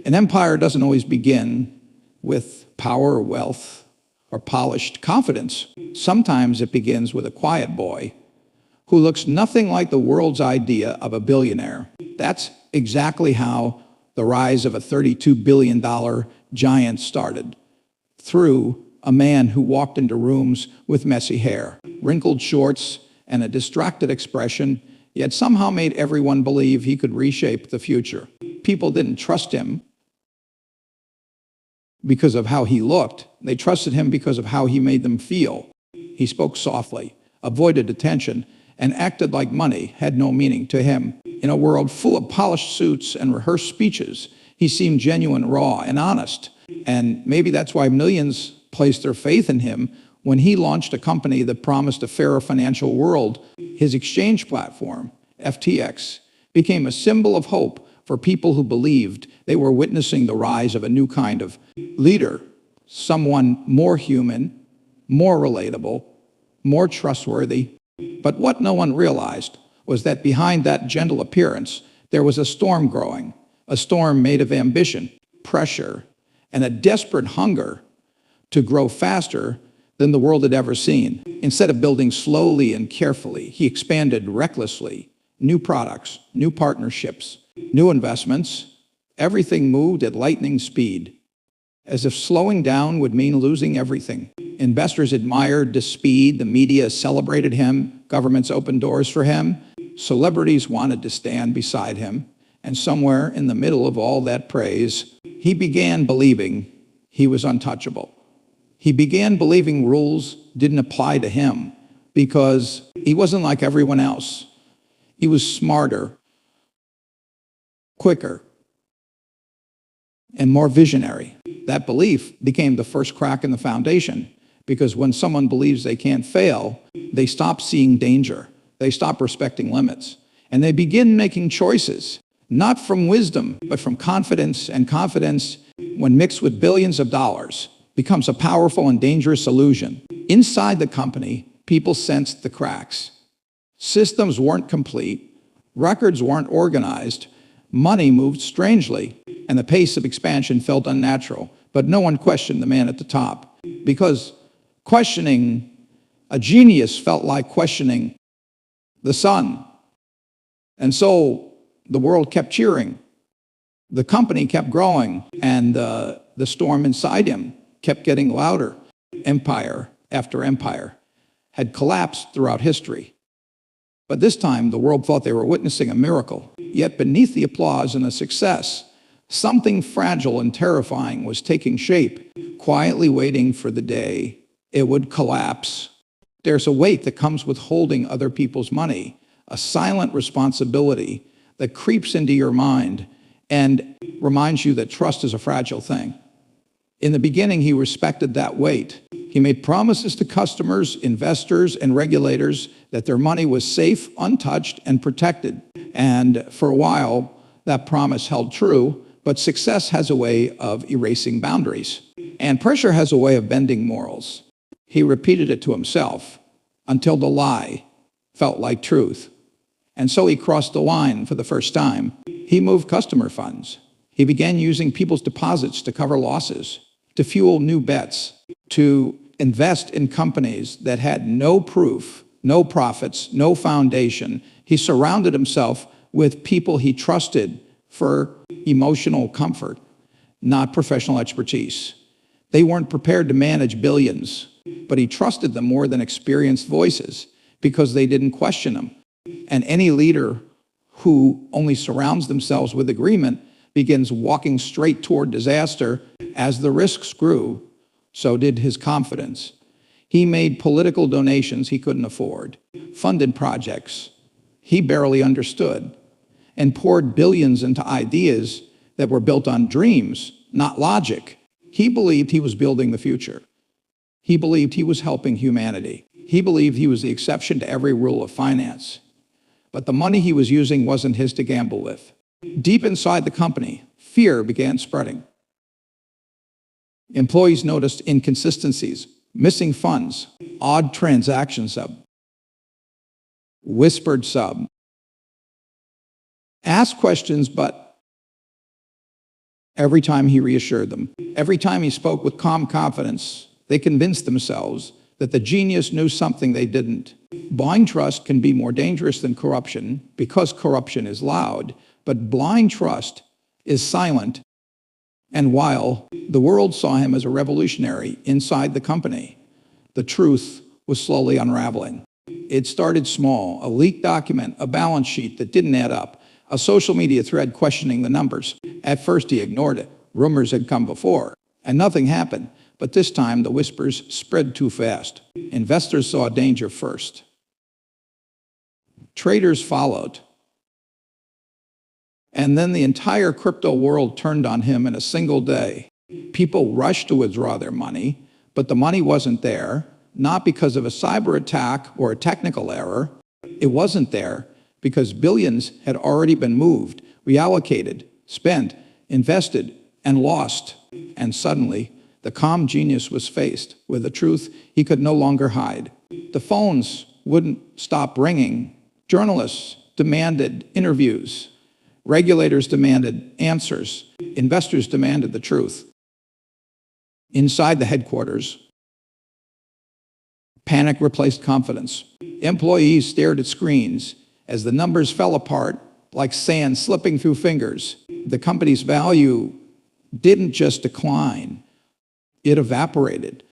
An empire doesn't always begin with power or wealth or polished confidence. Sometimes it begins with a quiet boy who looks nothing like the world's idea of a billionaire. That's exactly how the rise of a $32 billion giant started, through a man who walked into rooms with messy hair, wrinkled shorts, and a distracted expression, yet somehow made everyone believe he could reshape the future. People didn't trust him because of how he looked. They trusted him because of how he made them feel. He spoke softly, avoided attention, and acted like money had no meaning to him. In a world full of polished suits and rehearsed speeches, he seemed genuine, raw, and honest. And maybe that's why millions placed their faith in him when he launched a company that promised a fairer financial world. His exchange platform, FTX, became a symbol of hope for people who believed they were witnessing the rise of a new kind of leader, someone more human, more relatable, more trustworthy. But what no one realized was that behind that gentle appearance, there was a storm growing, a storm made of ambition, pressure, and a desperate hunger to grow faster than the world had ever seen. Instead of building slowly and carefully, he expanded recklessly. New products, new partnerships, new investments. Everything moved at lightning speed, as if slowing down would mean losing everything. Investors admired the speed, the media celebrated him, governments opened doors for him, celebrities wanted to stand beside him, and somewhere in the middle of all that praise, he began believing he was untouchable. He began believing rules didn't apply to him because he wasn't like everyone else. He was smarter, quicker, and more visionary. That belief became the first crack in the foundation, because when someone believes they can't fail, they stop seeing danger, they stop respecting limits, and they begin making choices, not from wisdom, but from confidence. And confidence, when mixed with billions of dollars, becomes a powerful and dangerous illusion. Inside the company, people sensed the cracks. Systems weren't complete, records weren't organized, money moved strangely, and the pace of expansion felt unnatural. But no one questioned the man at the top, because questioning a genius felt like questioning the sun. And so the world kept cheering. The company kept growing, and the storm inside him kept getting louder. Empire after empire had collapsed throughout history. But this time, the world thought they were witnessing a miracle. Yet beneath the applause and the success, something fragile and terrifying was taking shape, quietly waiting for the day it would collapse. There's a weight that comes with holding other people's money, a silent responsibility that creeps into your mind and reminds you that trust is a fragile thing. In the beginning, he respected that weight. He made promises to customers, investors, and regulators that their money was safe, untouched, and protected. And for a while, that promise held true, but success has a way of erasing boundaries. And pressure has a way of bending morals. He repeated it to himself until the lie felt like truth. And so he crossed the line for the first time. He moved customer funds. He began using people's deposits to cover losses, to fuel new bets, to invest in companies that had no proof, no profits, no foundation. He surrounded himself with people he trusted for emotional comfort, not professional expertise. They weren't prepared to manage billions, but he trusted them more than experienced voices because they didn't question him. And any leader who only surrounds themselves with agreement begins walking straight toward disaster. As the risks grew, so did his confidence. He made political donations he couldn't afford, funded projects he barely understood, and poured billions into ideas that were built on dreams, not logic. He believed he was building the future. He believed he was helping humanity. He believed he was the exception to every rule of finance. But the money he was using wasn't his to gamble with. Deep inside the company, fear began spreading. Employees noticed inconsistencies, missing funds, odd transaction sub, whispered sub. Asked questions, but Every time he reassured them, every time he spoke with calm confidence, they convinced themselves that the genius knew something they didn't. Blind trust can be more dangerous than corruption because corruption is loud, but blind trust is silent. And while the world saw him as a revolutionary inside the company, the truth was slowly unraveling. It started small, a leaked document, a balance sheet that didn't add up, a social media thread questioning the numbers. At first he ignored it. Rumors had come before, and nothing happened. But this time the whispers spread too fast. Investors saw danger first. Traders followed. And then the entire crypto world turned on him in a single day. People rushed to withdraw their money, but the money wasn't there, not because of a cyber attack or a technical error. It wasn't there because billions had already been moved, reallocated, spent, invested, and lost. And suddenly, the calm genius was faced with a truth he could no longer hide. The phones wouldn't stop ringing. Journalists demanded interviews. Regulators demanded answers. Investors demanded the truth. Inside the headquarters, panic replaced confidence. Employees stared at screens as the numbers fell apart like sand slipping through fingers. The company's value didn't just decline, it evaporated.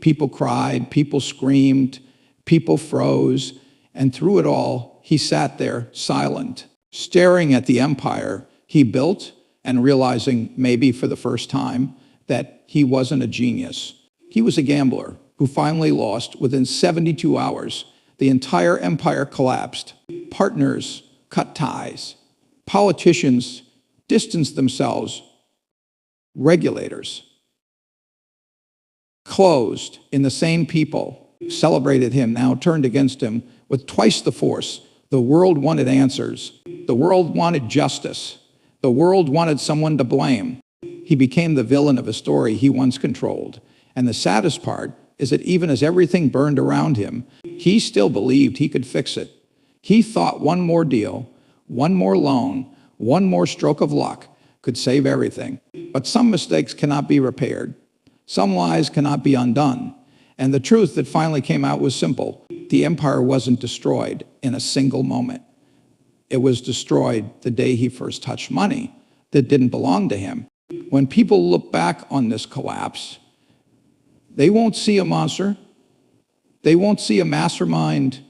People cried, people screamed, people froze, and through it all, he sat there silent, staring at the empire he built and realizing, maybe for the first time, that he wasn't a genius. He was a gambler who finally lost within 72 hours. The entire empire collapsed. Partners cut ties. Politicians distanced themselves. Regulators closed. In the same people who celebrated him now turned against him with twice the force. The world wanted answers. The world wanted justice. The world wanted someone to blame. He became the villain of a story he once controlled. And the saddest part is that even as everything burned around him, he still believed he could fix it. He thought one more deal, one more loan, one more stroke of luck could save everything. But some mistakes cannot be repaired. Some lies cannot be undone. And the truth that finally came out was simple. The empire wasn't destroyed in a single moment. It was destroyed the day he first touched money that didn't belong to him. When people look back on this collapse, they won't see a monster. They won't see a mastermind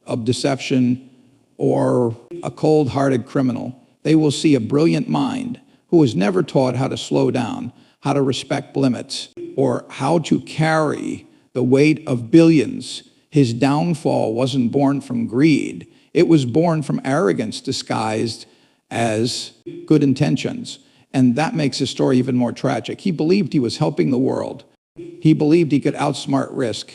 of deception or a cold-hearted criminal. They will see a brilliant mind who was never taught how to slow down, how to respect limits, or how to carry the weight of billions. His downfall wasn't born from greed. It was born from arrogance disguised as good intentions. And that makes his story even more tragic. He believed he was helping the world. He believed he could outsmart risk,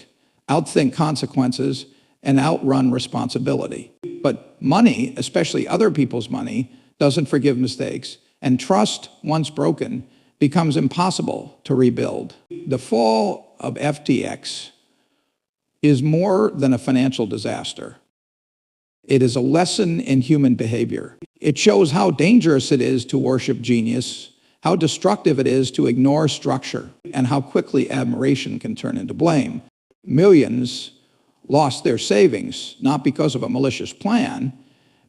outthink consequences, and outrun responsibility. But money, especially other people's money, doesn't forgive mistakes. And trust, once broken, becomes impossible to rebuild. The fall of FTX is more than a financial disaster. It is a lesson in human behavior. It shows how dangerous it is to worship genius, how destructive it is to ignore structure, and how quickly admiration can turn into blame. Millions lost their savings, not because of a malicious plan,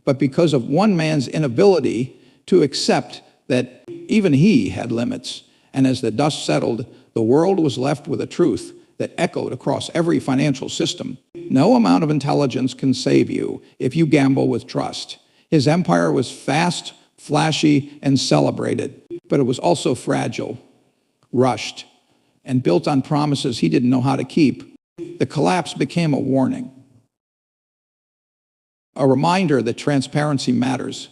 but because of one man's inability to accept that even he had limits. And as the dust settled, the world was left with a truth that echoed across every financial system. No amount of intelligence can save you if you gamble with trust. His empire was fast, flashy, and celebrated, but it was also fragile, rushed, and built on promises he didn't know how to keep. The collapse became a warning, a reminder that transparency matters,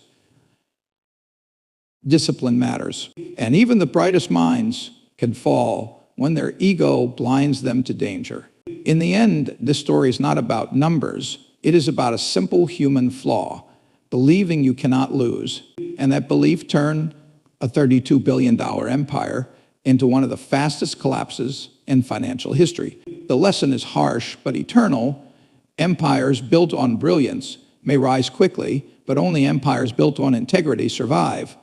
discipline matters, and even the brightest minds can fall when their ego blinds them to danger. In the end, this story is not about numbers. It is about a simple human flaw, believing you cannot lose. And that belief turned a $32 billion empire into one of the fastest collapses in financial history. The lesson is harsh but eternal. Empires built on brilliance may rise quickly, but only empires built on integrity survive.